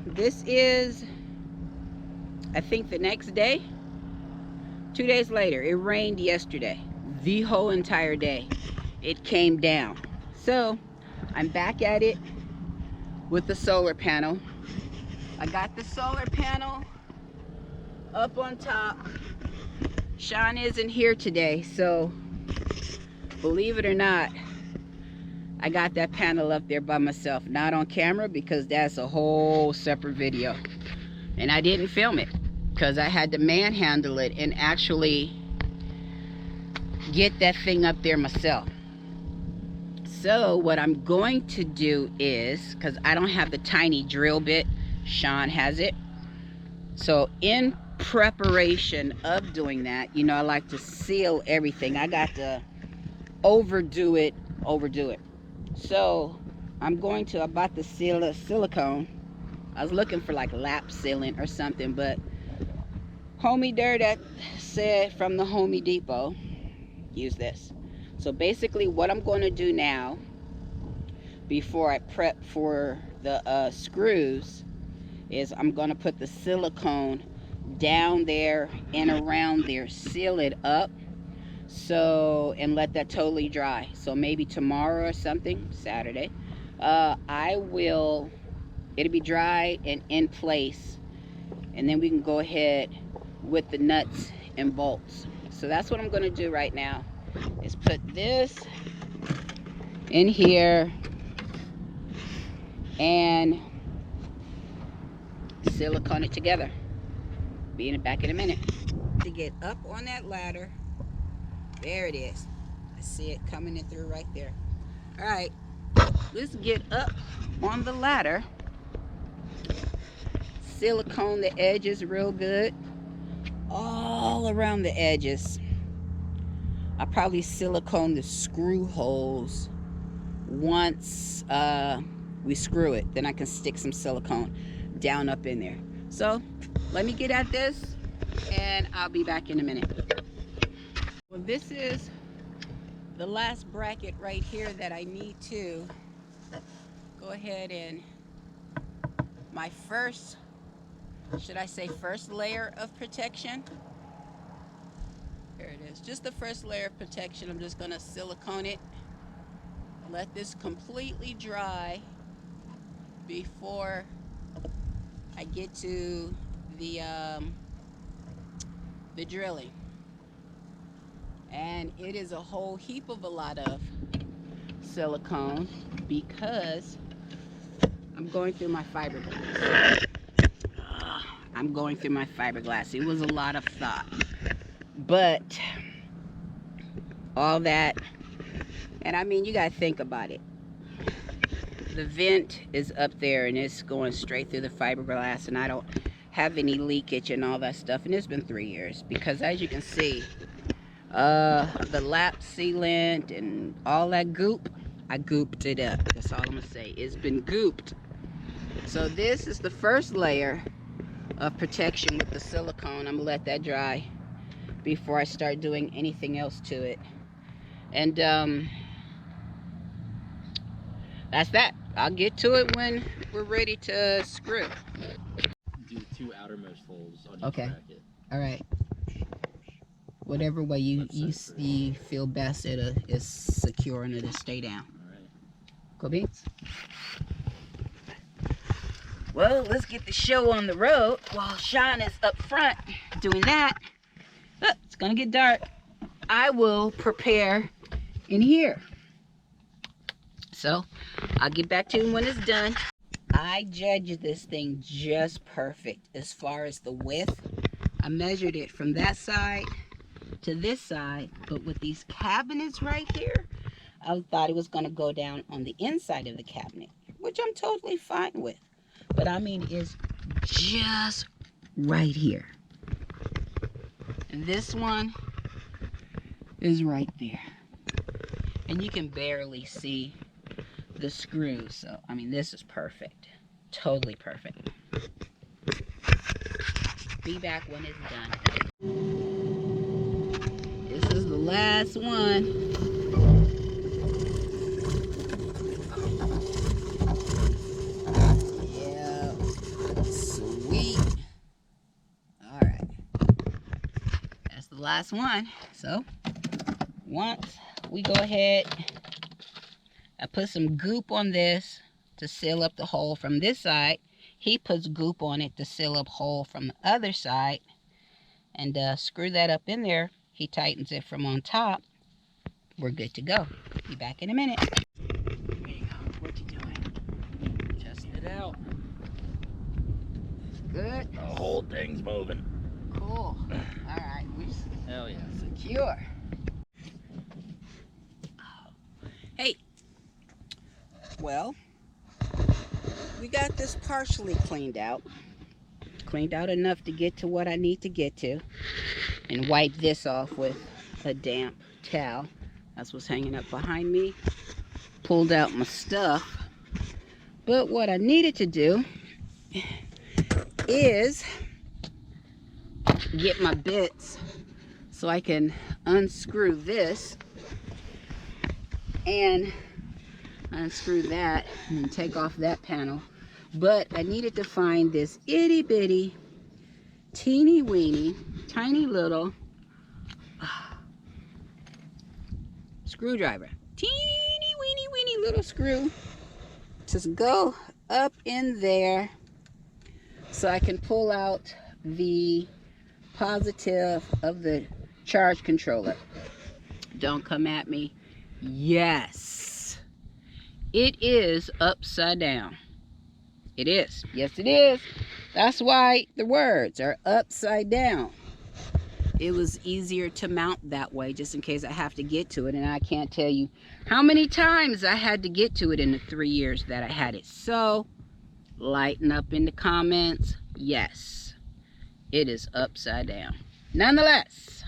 This is, I think, the next day. 2 days later. It rained yesterday. The whole entire day. It came down. So, I'm back at it with the solar panel. I got the solar panel up on top. Sean isn't here today, so believe it or not, I got that panel up there by myself. Not on camera because that's a whole separate video. And I didn't film it because I had to manhandle it and actually get that thing up there myself. So what I'm going to do is, because I don't have the tiny drill bit, Sean has it. So in preparation of doing that, you know, I like to seal everything. I got to overdo it. So I'm about to seal a silicone. I was looking for like lap sealant or something, but Homie Dirt said from the Homie Depot, use this. So basically what I'm going to do now, before I prep for the screws, is I'm going to put the silicone down there and around there, seal it up, so, and let that totally dry. So maybe tomorrow or something, Saturday, it'll be dry and in place, and then we can go ahead with the nuts and bolts. So that's what I'm going to do right now, is put this in here and silicone it together. Be back in a minute. To get up on that ladder, there it is. I see it coming in through right there. All right, let's get up on the ladder. Silicone the edges real good, all around the edges. I probably silicone the screw holes once we screw it. Then I can stick some silicone down up in there. So let me get at this and I'll be back in a minute. Well, this is the last bracket right here that I need to go ahead and my first, should I say first layer of protection. Here it is, just the first layer of protection. I'm just gonna silicone it, let this completely dry before I get to the drilling. And it is a whole heap of a lot of silicone because I'm going through my fiberglass. I'm going through my fiberglass. It was a lot of thought, but all that, and I mean, you gotta think about it. The vent is up there and it's going straight through the fiberglass, and I don't have any leakage and all that stuff, and it's been 3 years because, as you can see, the lap sealant and all that goop, I gooped it up. That's all I'm gonna say. It's been gooped. So this is the first layer of protection with the silicone. I'm gonna let that dry before I start doing anything else to it. And that's that. I'll get to it when we're ready to screw. Do the 2 outermost holes on each Okay. bracket. All right. Whatever way you feel best, it is secure and it'll stay down. All right. Go beans. Well, let's get the show on the road while Sean is up front doing that. Oh, it's gonna get dark. I will prepare in here. So I'll get back to him when it's done. I judged this thing just perfect as far as the width. I measured it from that side to this side, but with these cabinets right here, I thought it was going to go down on the inside of the cabinet, which I'm totally fine with. But I mean, it's just right here. And this one is right there. And you can barely see the screws. So, I mean, this is perfect. Totally perfect. Be back when it's done. This is the last one. Yeah. last one. So once we go ahead, I put some goop on this to seal up the hole from this side. He puts goop on it to seal up hole from the other side. And screw that up in there. He tightens it from on top. We're good to go. Be back in a minute. There you go. What you doing? Testing it out. Good. The whole thing's moving. Cool. All right. Hell yeah. Secure. Hey. Well, we got this partially cleaned out. Cleaned out enough to get to what I need to get to. And wipe this off with a damp towel. That's what's hanging up behind me. Pulled out my stuff. But what I needed to do is get my bits so I can unscrew this and unscrew that and take off that panel. But I needed to find this itty bitty, teeny weeny, tiny little screwdriver. Teeny weeny weeny little screw. Just go up in there so I can pull out the positive of the charge controller. Don't come at me. Yes, it is upside down. It is. Yes, it is. That's why the words are upside down. It was easier to mount that way just in case I have to get to it. And I can't tell you how many times I had to get to it in the 3 years that I had it. So, lighten up in the comments. Yes, it is upside down. Nonetheless,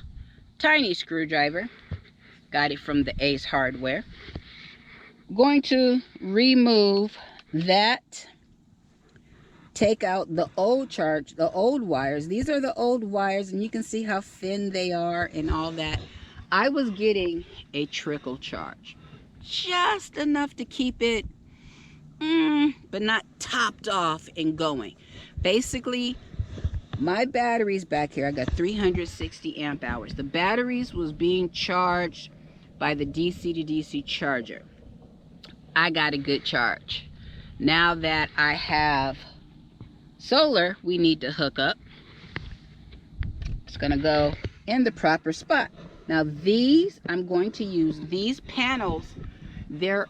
tiny screwdriver. Got it from the Ace Hardware. Going to remove that. Take out the old wires. These are the old wires, and you can see how thin they are and all that. I was getting a trickle charge. Just enough to keep it, but not topped off and going. Basically, my batteries back here, I got 360 amp hours. The batteries was being charged by the DC to DC charger. I got a good charge. Now that I have solar, we need to hook up. It's gonna go in the proper spot. Now these, I'm going to use these panels. They're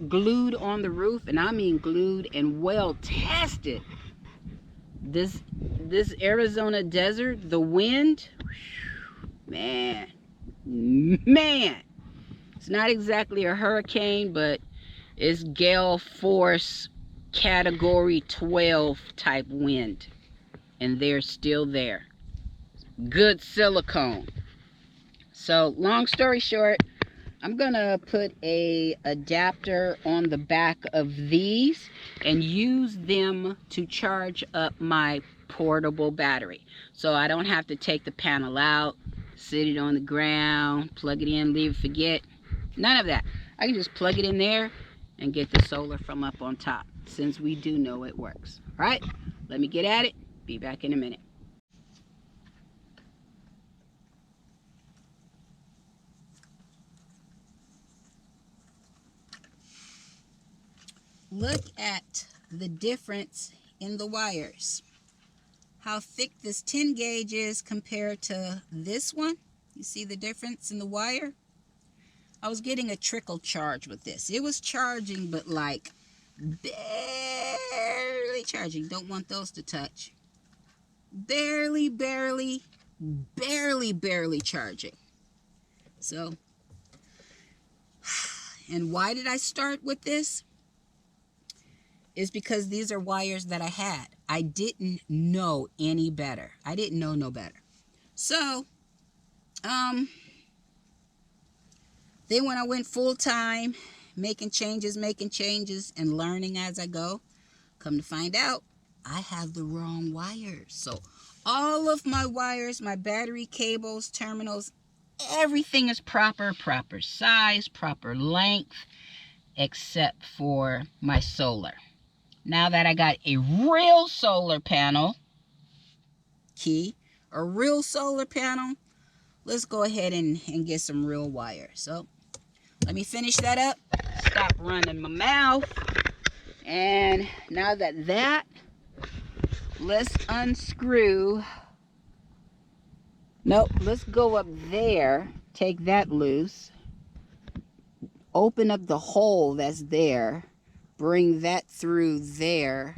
glued on the roof, and I mean glued and well tested. This Arizona desert, the wind, man, it's not exactly a hurricane, but it's gale force category 12 type wind, and they're still there. Good silicone. So long story short, I'm gonna put a adapter on the back of these and use them to charge up my portable battery, so I don't have to take the panel out, sit it on the ground, plug it in, leave it, forget. None of that. I can just plug it in there and get the solar from up on top, since we do know it works. All right, let me get at it. Be back in a minute. Look at the difference in the wires. How thick this 10 gauge is compared to this one. You see the difference in the wire? I was getting a trickle charge with this. It was charging, but like barely charging. Don't want those to touch. Barely charging. So, and why did I start with this? Is because these are wires that I had. I didn't know any better. I didn't know no better. So, then when I went full time, making changes, and learning as I go, come to find out, I have the wrong wires. So all of my wires, my battery cables, terminals, everything is proper size, proper length, except for my solar. Now that I got a real solar panel, a real solar panel, let's go ahead and get some real wire. So let me finish that up. Stop running my mouth. And now that, let's unscrew. Nope, let's go up there, take that loose, open up the hole that's there, bring that through there,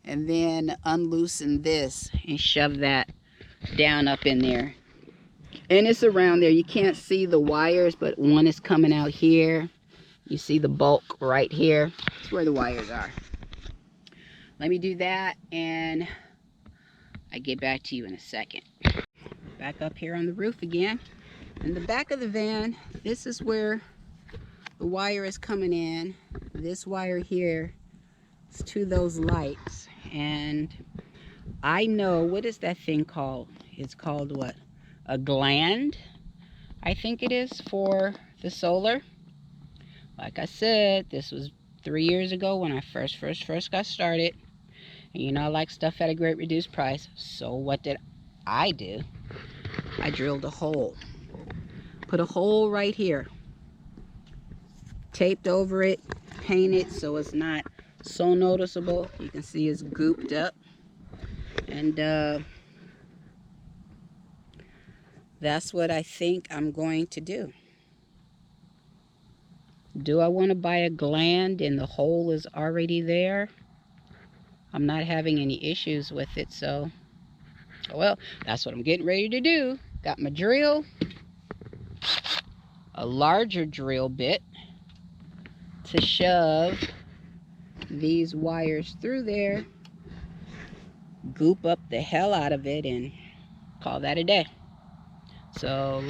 and then unloosen this and shove that down up in there. And it's around there. You can't see the wires, but one is coming out here. You see the bulk right here. That's where the wires are. Let me do that, and I get back to you in a second. Back up here on the roof again. In the back of the van, this is where the wire is coming in. This wire here is to those lights. And I know, what is that thing called? It's called what? A gland, I think it is, for the solar. Like I said, this was 3 years ago when I first got started. And you know I like stuff at a great reduced price. So what did I do? I drilled a hole. Put a hole right here. Taped over it, painted so it's not so noticeable. You can see it's gooped up. And that's what I think I'm going to do. Do I want to buy a gland and the hole is already there? I'm not having any issues with it, so well, that's what I'm getting ready to do. Got my drill, a larger drill bit to shove these wires through there, goop up the hell out of it, and call that a day. So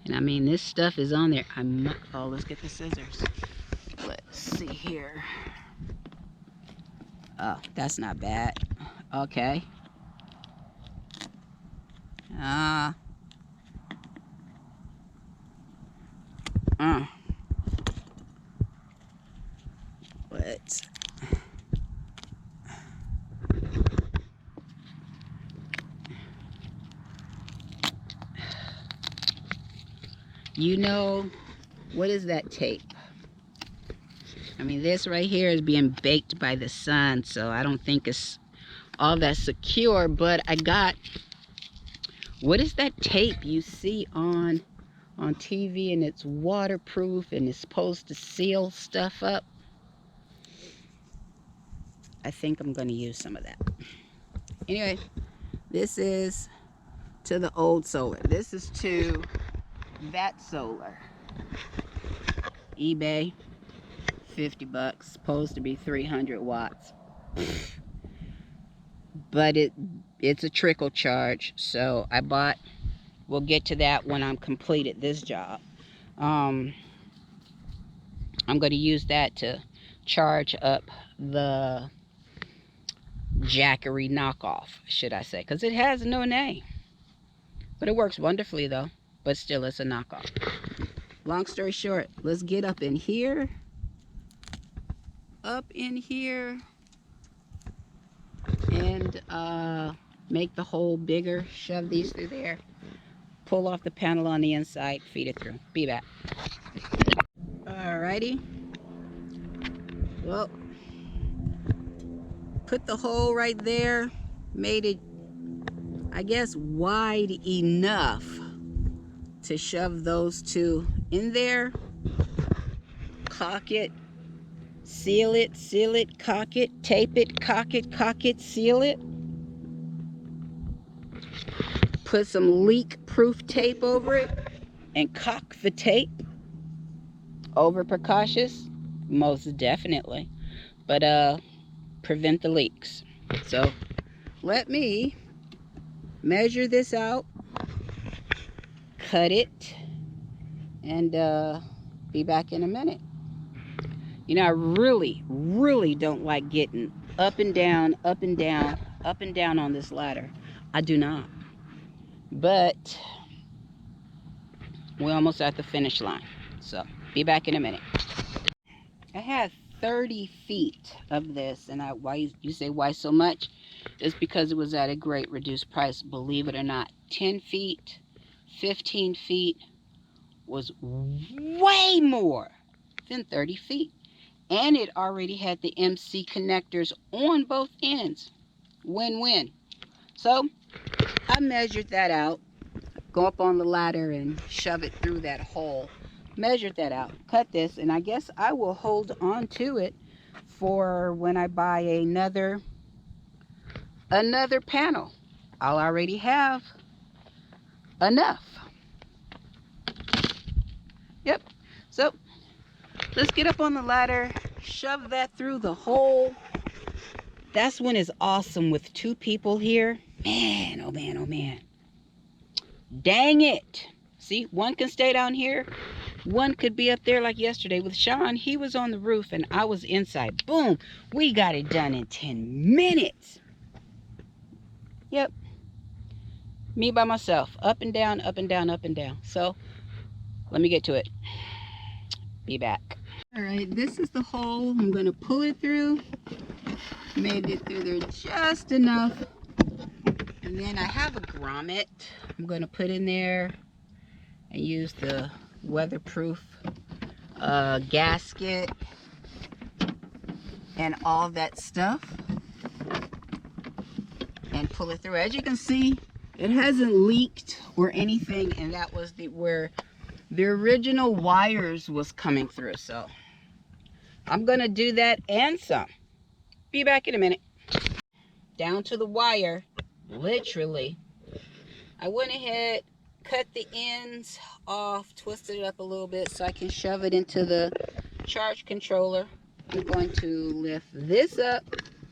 and I mean, this stuff is on there. Oh, let's get the scissors. Let's see here. Oh, that's not bad. Okay. What? You know, what is that tape? I mean, this right here is being baked by the sun, so I don't think it's all that secure, but I got, what is that tape you see on TV, and it's waterproof and it's supposed to seal stuff up? I think I'm going to use some of that. Anyway, this is to the old solar. This is to that solar. eBay, 50 bucks, supposed to be 300 watts. But it's a trickle charge, so I bought, we'll get to that when I'm completed this job. I'm going to use that to charge up the Jackery knockoff, should I say, because it has no name. But it works wonderfully though, but still it's a knockoff. Long story short, let's get up in here, and make the hole bigger, shove these through there, pull off the panel on the inside, feed it through. Be back. Alrighty. Well, put the hole right there, made it, I guess, wide enough to shove those two in there. Cock it, seal it, cock it, tape it, cock it, seal it. Put some leak-proof tape over it and cock the tape. Over precautious, most definitely, but prevent the leaks. So let me measure this out, cut it, and be back in a minute. You know, I really don't like getting up and down on this ladder. I do not. But we're almost at the finish line. So be back in a minute. I had 30 feet of this. And why you say why so much? It's because it was at a great reduced price. Believe it or not, 10 feet, 15 feet was way more than 30 feet. And it already had the MC connectors on both ends. Win-win. So I measured that out. Go up on the ladder and shove it through that hole. Measured that out. Cut this, and I guess I will hold on to it for when I buy another panel. I'll already have enough. Yep. So let's get up on the ladder, shove that through the hole. That's when it's awesome with two people here. Man, oh man, oh man. Dang it. See, one can stay down here. One could be up there like yesterday with Sean. He was on the roof and I was inside. Boom. We got it done in 10 minutes. Yep. Me by myself. Up and down, up and down, up and down. So, let me get to it. Be back. Alright, this is the hole. I'm going to pull it through. Made it through there just enough. And then I have a grommet I'm going to put in there and use the weatherproof gasket and all that stuff and pull it through. As you can see, it hasn't leaked or anything, and that was where the original wires was coming through. So I'm going to do that and some. Be back in a minute. Down to the wire, literally. I went ahead, cut the ends off, twisted it up a little bit so I can shove it into the charge controller. I'm going to lift this up,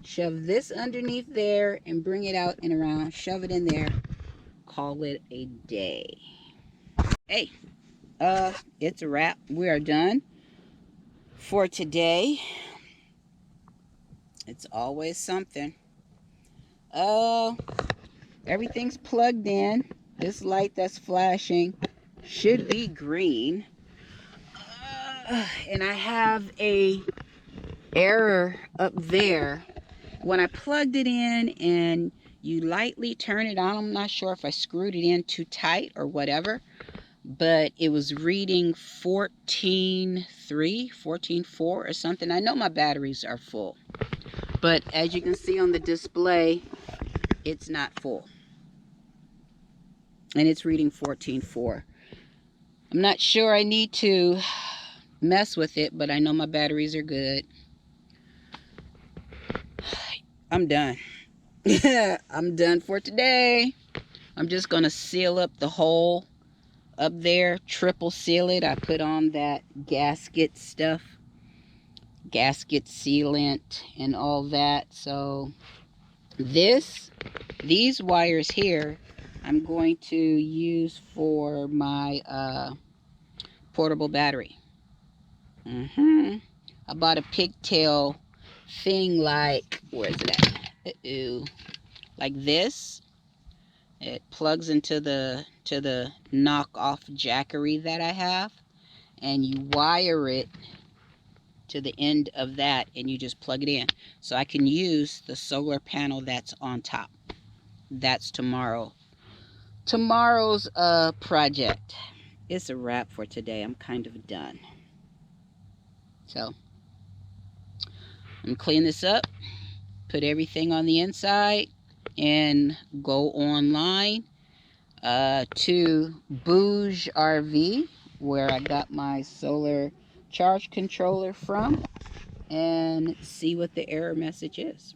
shove this underneath there, and bring it out and around, shove it in there, call it a day. Hey, it's a wrap. We are done for today. It's always something. Everything's plugged in. This light that's flashing should be green. And I have a error up there. When I plugged it in and you lightly turn it on, I'm not sure if I screwed it in too tight or whatever, but it was reading 14.3, 14.4 or something. I know my batteries are full, but as you can see on the display, it's not full. And it's reading 14.4. I'm not sure I need to mess with it, but I know my batteries are good. I'm done. I'm done for today. I'm just going to seal up the hole up there, triple seal it. I put on that gasket stuff, gasket sealant and all that. So these wires here I'm going to use for my portable battery. I bought a pigtail thing like, where is it at? Like this. It plugs into the knockoff Jackery that I have, and you wire it to the end of that and you just plug it in. So I can use the solar panel that's on top. That's tomorrow's project. It's a wrap for today. I'm kind of done. So I'm gonna clean this up, put everything on the inside, and go online to Bouge RV, where I got my solar charge controller from, and see what the error message is.